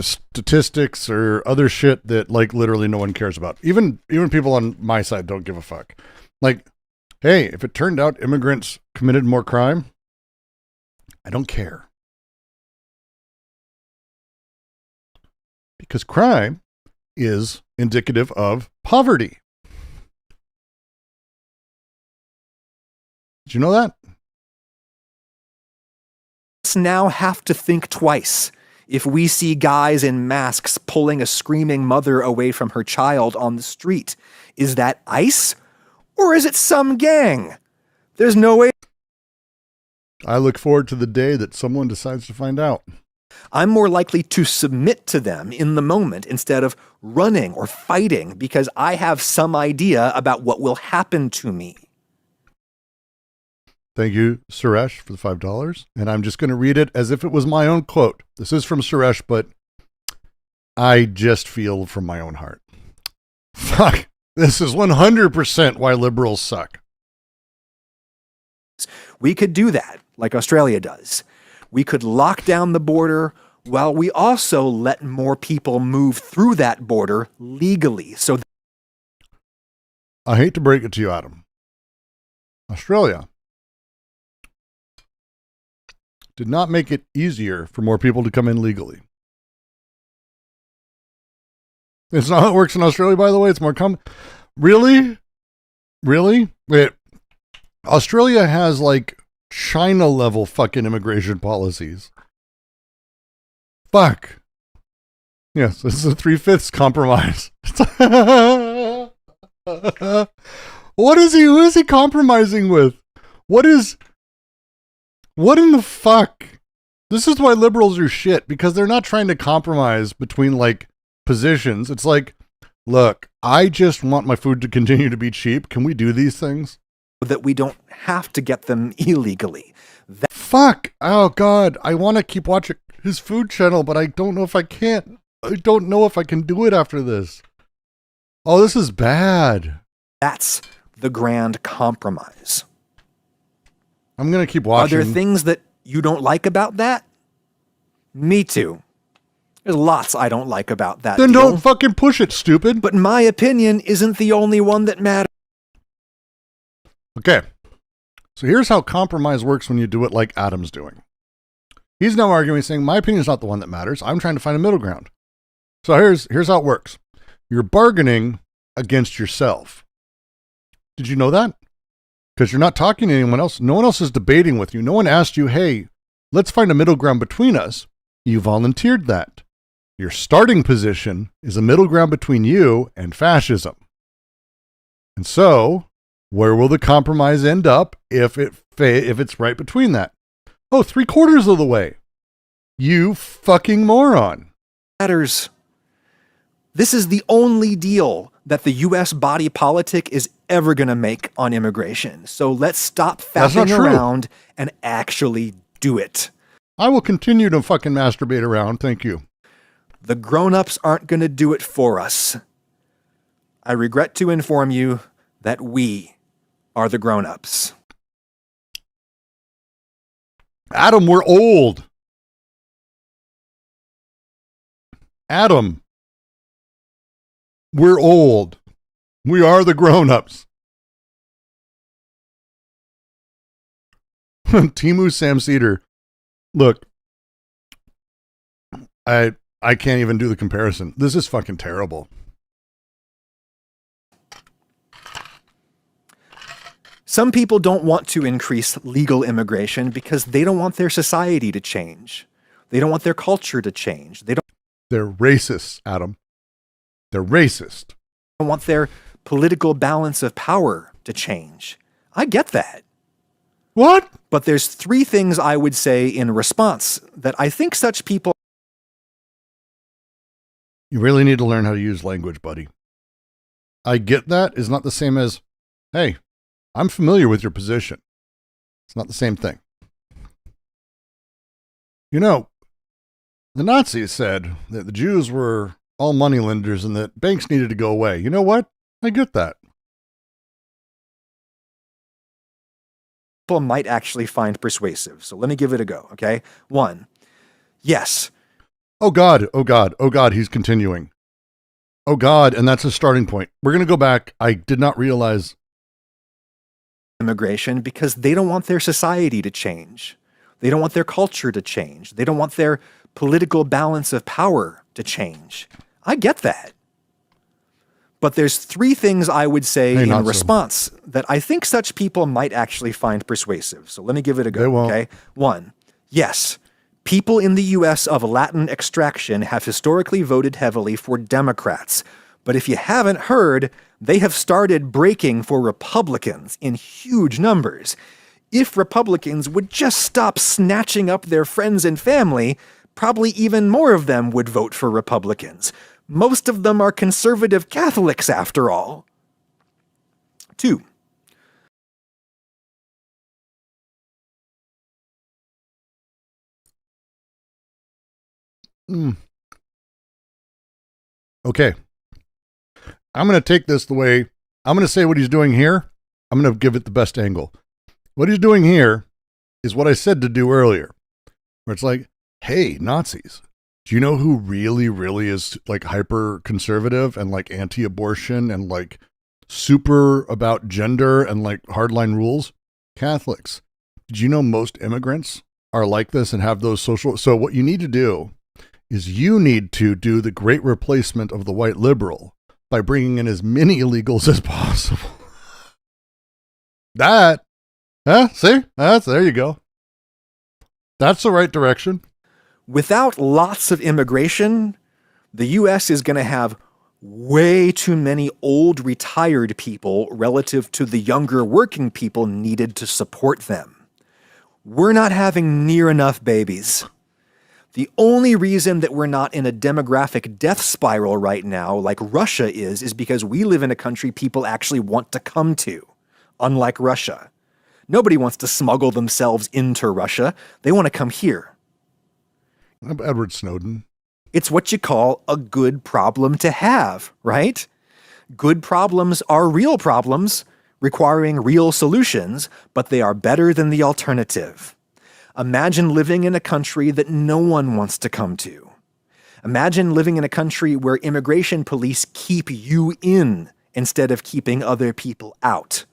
statistics or other shit that like literally no one cares about. Even people on my side don't give a fuck. Like, hey, if it turned out immigrants committed more crime, I don't care. Because crime is indicative of poverty. Did you know that? Now have to think twice. If we see guys in masks pulling a screaming mother away from her child on the street, is that ICE or is it some gang? There's no way. I look forward to the day that someone decides to find out. I'm more likely to submit to them in the moment instead of running or fighting because I have some idea about what will happen to me. Thank you, Suresh, for the $5. And I'm just going to read it as if it was my own quote. This is from Suresh, but I just feel from my own heart. Fuck. This is 100% why liberals suck. We could do that, like Australia does. We could lock down the border while we also let more people move through that border legally. So I hate to break it to you, Adam. Australia did not make it easier for more people to come in legally. It's not how it works in Australia, by the way. It's more common. Really? Really? Wait. Australia has like China level fucking immigration policies. Fuck. Yes, this is a 3/5 compromise. What is he? Who is he compromising with? What in the fuck? This is why liberals are shit, because they're not trying to compromise between like positions. It's like, look, I just want my food to continue to be cheap. Can we do these things? that we don't have to get them illegally. Fuck. Oh, God. I want to keep watching his food channel, but I don't know if I can. I don't know if I can do it after this. Oh, this is bad. That's the grand compromise. I'm going to keep watching. Are there things that you don't like about that? Me too. There's lots I don't like about that. Then deal. don't fucking push it, stupid. But my opinion isn't the only one that matters. Okay. So here's how compromise works when you do it like Adam's doing. He's now arguing, saying, my opinion is not the one that matters. I'm trying to find a middle ground. So here's how it works. You're bargaining against yourself. Did you know that? Because you're not talking to anyone else. No one else is debating with you. No one asked you, hey, let's find a middle ground between us. You volunteered that. Your starting position is a middle ground between you and fascism. And so, where will the compromise end up if it's right between that? Oh, 3/4 of the way. You fucking moron. Matters. This is the only deal that the U.S. body politic is ever going to make on immigration. So let's stop faffing around and actually do it. I will continue to fucking masturbate around. Thank you. The grown-ups aren't going to do it for us. I regret to inform you that we are the grown-ups. Adam, we're old. Adam, we're old. We are the grown-ups. Timu Sam Cedar. Look, I can't even do the comparison. This is fucking terrible. Some people don't want to increase legal immigration because they don't want their society to change. They don't want their culture to change. They're racist, Adam. They're racist. They don't want their political balance of power to change. I get that. What? But there's 3 things I would say in response that I think such people... You really need to learn how to use language, buddy. I get that is not the same as, hey, I'm familiar with your position. It's not the same thing. You know, the Nazis said that the Jews were all moneylenders and that banks needed to go away. You know what? I get that. People might actually find persuasive. So let me give it a go, okay? 1, yes, Oh God, oh God, oh God, he's continuing. Oh God, and that's a starting point. We're going to go back. I did not realize. Immigration because they don't want their society to change. They don't want their culture to change. They don't want their political balance of power to change. I get that. But there's three things I would say in response that I think such people might actually find persuasive. So let me give it a go, okay? One, yes, people in the U.S. of Latin extraction have historically voted heavily for Democrats. But if you haven't heard, they have started breaking for Republicans in huge numbers. If Republicans would just stop snatching up their friends and family, probably even more of them would vote for Republicans. Most of them are conservative Catholics, after all. 2. Okay. I'm going to take this the way, I'm going to say what he's doing here. I'm going to give it the best angle. What he's doing here is what I said to do earlier, where it's like, hey, Nazis, do you know who really, really is like hyper conservative and like anti-abortion and like super about gender and like hardline rules? Catholics. Did you know most immigrants are like this and have those social? So what you need to do is you need to do the great replacement of the white liberal by bringing in as many illegals as possible. See? There you go. That's the right direction. Without lots of immigration, the U.S. is going to have way too many old retired people relative to the younger working people needed to support them. We're not having near enough babies. The only reason that we're not in a demographic death spiral right now, like Russia is because we live in a country people actually want to come to, unlike Russia. Nobody wants to smuggle themselves into Russia. They want to come here. Edward Snowden. It's what you call a good problem to have, right? Good problems are real problems requiring real solutions, but they are better than the alternative. Imagine living in a country that no one wants to come to. Imagine living in a country where immigration police keep you in instead of keeping other people out.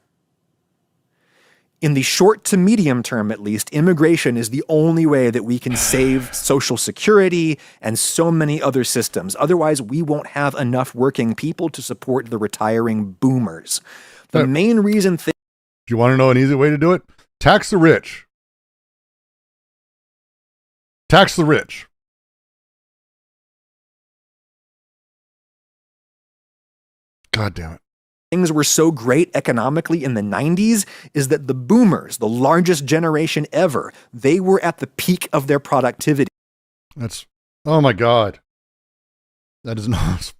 In the short to medium term, at least, immigration is the only way that we can save Social Security and so many other systems. Otherwise, we won't have enough working people to support the retiring boomers. The main reason... Do you want to know an easy way to do it? Tax the rich. Tax the rich. God damn it. Things were so great economically in the 90s is that the boomers, the largest generation ever, they were at the peak of their productivity. Oh my God. That is not.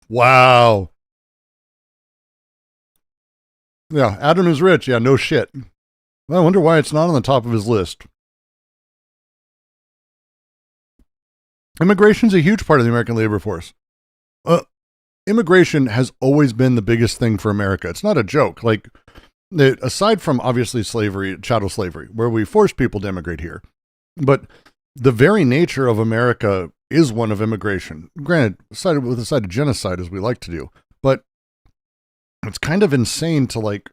Wow. Yeah, Adam is rich. Yeah, no shit. Well, I wonder why it's not on the top of his list. Immigration's a huge part of the American labor force. Immigration has always been the biggest thing for America. It's not a joke. Like, aside from obviously slavery, chattel slavery, where we forced people to immigrate here, but the very nature of America is one of immigration. Granted, with a side of genocide, as we like to do, but it's kind of insane to like.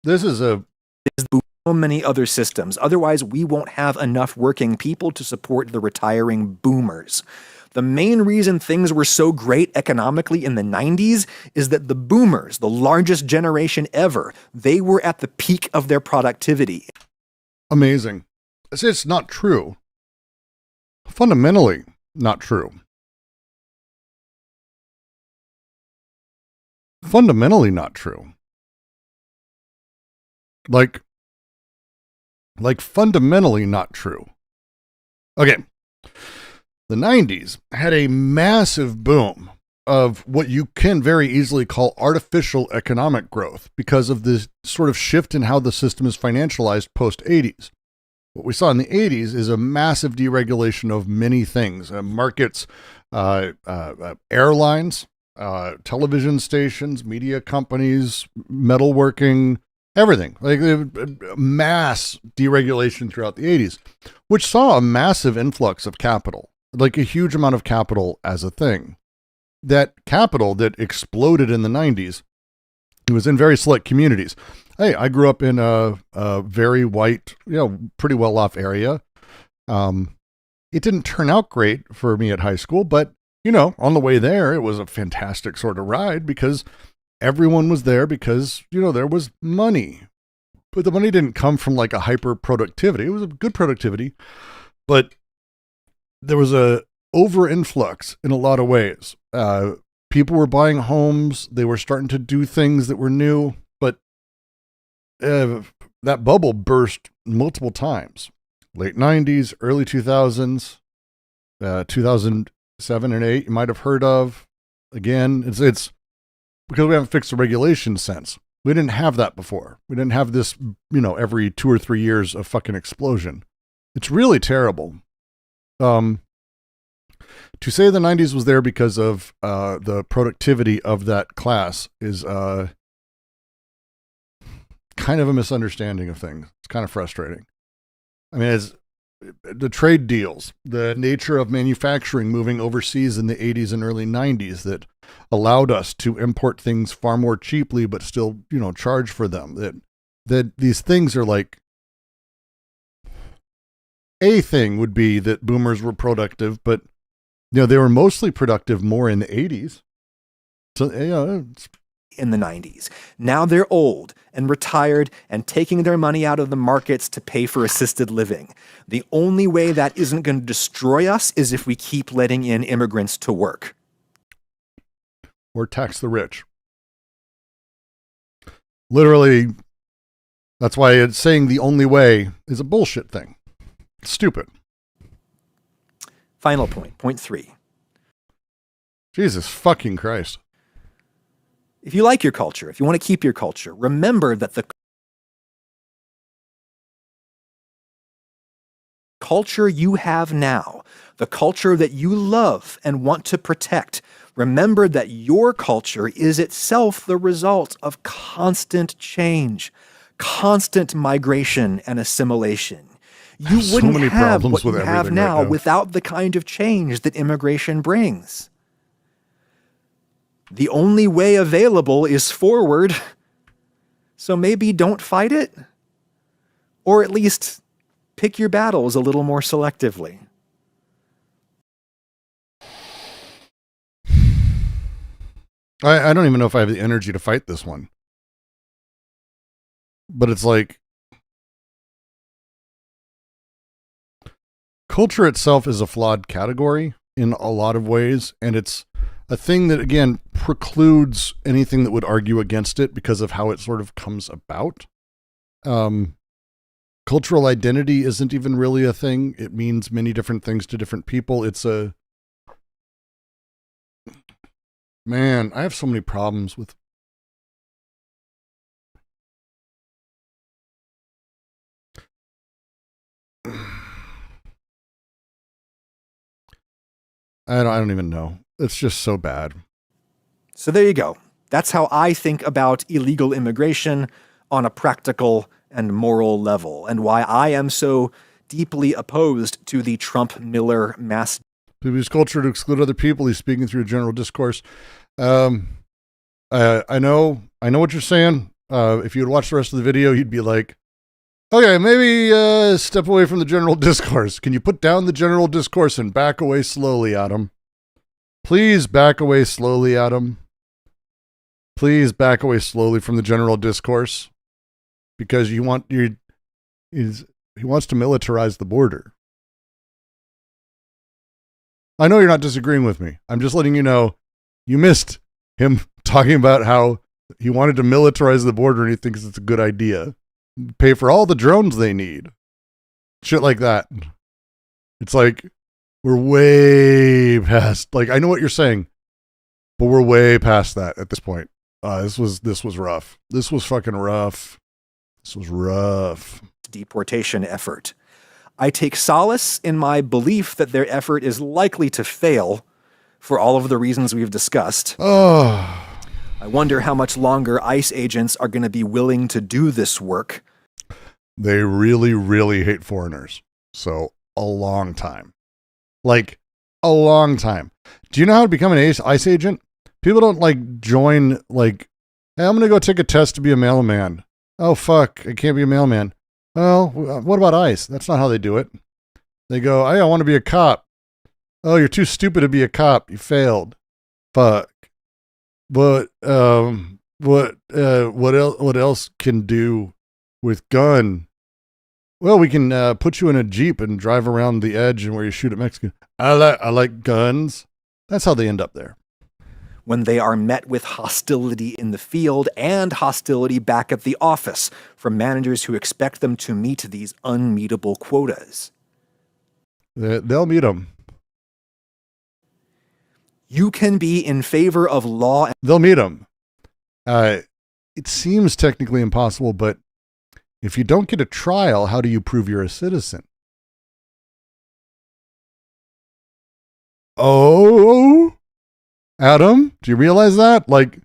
This is so many other systems. Otherwise, we won't have enough working people to support the retiring boomers. The main reason things were so great economically in the 90s is that the boomers, the largest generation ever, they were at the peak of their productivity. Amazing. It's not true. Fundamentally not true. Fundamentally not true. Like fundamentally not true. Okay. The 90s had a massive boom of what you can very easily call artificial economic growth because of this sort of shift in how the system is financialized post-80s. What we saw in the 80s is a massive deregulation of many things, markets, airlines. television stations, media companies, metalworking, everything. Like mass deregulation throughout the 80s, which saw a massive influx of capital, like a huge amount of capital as a thing. That capital that exploded in the 90s, it was in very select communities. Hey, I grew up in a very white, pretty well-off area. It didn't turn out great for me at high school, but, on the way there, it was a fantastic sort of ride because everyone was there because, there was money. But the money didn't come from like a hyper productivity. It was a good productivity, but there was a over influx in a lot of ways. People were buying homes. They were starting to do things that were new, but that bubble burst multiple times. Late 90s, early 2000s, 2007 and 8, you might have heard of. Again, it's because we haven't fixed the regulation since. We didn't have that before. We didn't have this, every 2 or 3 years of fucking explosion. It's really terrible. To say the 90s was there because of the productivity of that class is kind of a misunderstanding of things. It's kind of frustrating. I mean, it's the trade deals, the nature of manufacturing moving overseas in the 80s and early 90s that allowed us to import things far more cheaply, but still, charge for them. That these things are like, a thing would be that boomers were productive, but they were mostly productive more in the 80s. So, in the 90s. Now they're old and retired and taking their money out of the markets to pay for assisted living. The only way that isn't going to destroy us is if we keep letting in immigrants to work. Or tax the rich. Literally, that's why it's saying the only way is a bullshit thing. It's stupid. Final point, point 3. Jesus fucking Christ. If you like your culture, if you want to keep your culture, remember that the culture you have now, the culture that you love and want to protect, remember that your culture is itself the result of constant change, constant migration and assimilation. You wouldn't have what you have now without the kind of change that immigration brings. The only way available is forward, so maybe don't fight it, or at least pick your battles a little more selectively. I don't even know if I have the energy to fight this one. But it's like, culture itself is a flawed category in a lot of ways, and it's a thing that, again, precludes anything that would argue against it because of how it sort of comes about. Cultural identity isn't even really a thing. It means many different things to different people. Man, I have so many problems with... I don't even know. It's just so bad. So there you go. That's how I think about illegal immigration on a practical and moral level, and why I am so deeply opposed to the Trump-Miller mass. To use culture to exclude other people, he's speaking through general discourse. I know what you're saying. If you would watch the rest of the video, you'd be like, okay, maybe step away from the general discourse. Can you put down the general discourse and back away slowly, Adam? Please back away slowly, Adam. Please back away slowly from the general discourse, because he wants to militarize the border. I know you're not disagreeing with me. I'm just letting you know you missed him talking about how he wanted to militarize the border and he thinks it's a good idea. Pay for all the drones they need. Shit like that. It's like, we're way past, like, I know what you're saying, but we're way past that at this point. This was rough. This was fucking rough. This was rough. Deportation effort. I take solace in my belief that their effort is likely to fail, for all of the reasons we've discussed. Oh, I wonder how much longer ICE agents are going to be willing to do this work. they really, really hate foreigners. So a long time. Like a long time. Do you know how to become an ICE agent? People don't like join like, hey, I'm going to go take a test to be a mailman. Oh, fuck. I can't be a mailman. Well, what about ICE? That's not how they do it. They go, hey, I want to be a cop. Oh, you're too stupid to be a cop. You failed. Fuck. But what else can do with gun? Well, we can put you in a Jeep and drive around the edge and where you shoot at Mexican. I like guns. That's how they end up there. When they are met with hostility in the field and hostility back at the office from managers who expect them to meet these unmeetable quotas. They'll meet them. You can be in favor of law. They'll meet them. It seems technically impossible, but if you don't get a trial, how do you prove you're a citizen? Oh, Adam, do you realize that? Like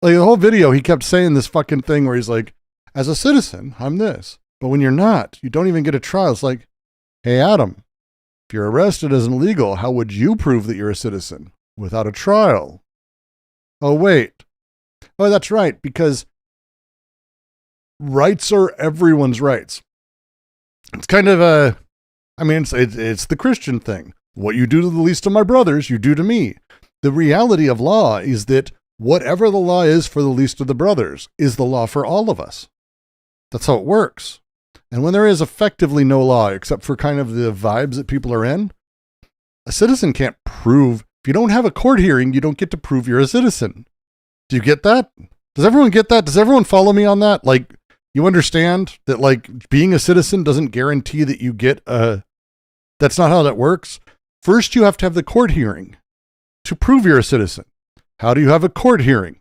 the whole video, he kept saying this fucking thing where he's like, as a citizen, I'm this. But when you're not, you don't even get a trial. It's like, hey, Adam, if you're arrested as an illegal, how would you prove that you're a citizen? Without a trial. Oh, wait. Oh, that's right, because rights are everyone's rights. It's kind of it's the Christian thing. What you do to the least of my brothers, you do to me. The reality of law is that whatever the law is for the least of the brothers is the law for all of us. That's how it works. And when there is effectively no law, except for kind of the vibes that people are in, a citizen can't prove. If you don't have a court hearing, you don't get to prove you're a citizen. Do you get that? Does everyone get that? Does everyone follow me on that? Like, you understand that, like, being a citizen doesn't guarantee that you get a... That's not how that works. First, you have to have the court hearing to prove you're a citizen. How do you have a court hearing?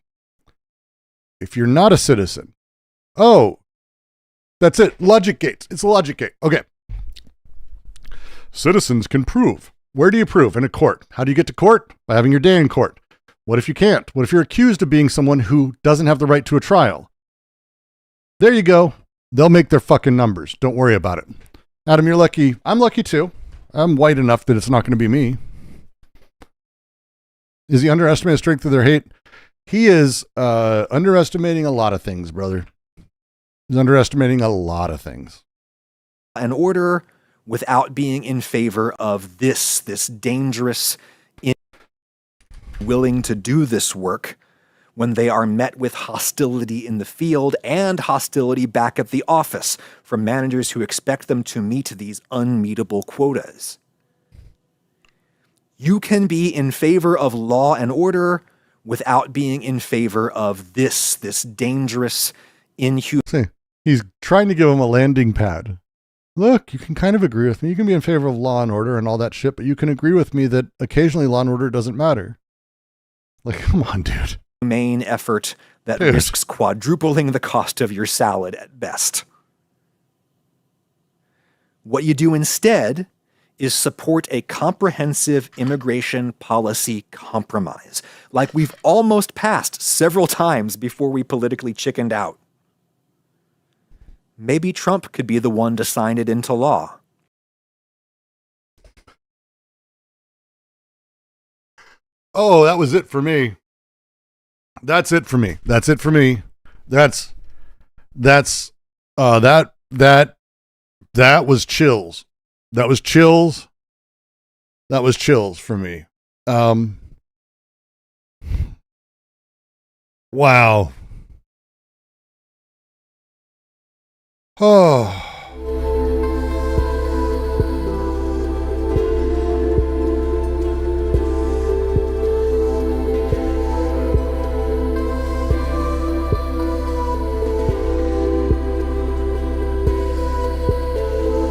If you're not a citizen. Oh, that's it. Logic gates. It's a logic gate. Okay. Citizens can prove. Where do you prove? In a court. How do you get to court? By having your day in court. What if you can't? What if you're accused of being someone who doesn't have the right to a trial? There you go. They'll make their fucking numbers. Don't worry about it. Adam, you're lucky. I'm lucky too. I'm white enough that it's not going to be me. Is he underestimating the strength of their hate? He is underestimating a lot of things, brother. He's underestimating a lot of things. An order without being in favor of this dangerous, willing to do this work when they are met with hostility in the field and hostility back at the office from managers who expect them to meet these unmeetable quotas. You can be in favor of law and order without being in favor of this dangerous, inhuman... See, he's trying to give him a landing pad. Look, you can kind of agree with me. You can be in favor of law and order and all that shit, but you can agree with me that occasionally law and order doesn't matter. Like, come on, dude. Main effort that risks quadrupling the cost of your salad at best. What you do instead is support a comprehensive immigration policy compromise, like we've almost passed several times before we politically chickened out. Maybe Trump could be the one to sign it into law. Oh, that was it for me. That's it for me. That's it for me. That was chills. That was chills. That was chills for me. Wow. Oh.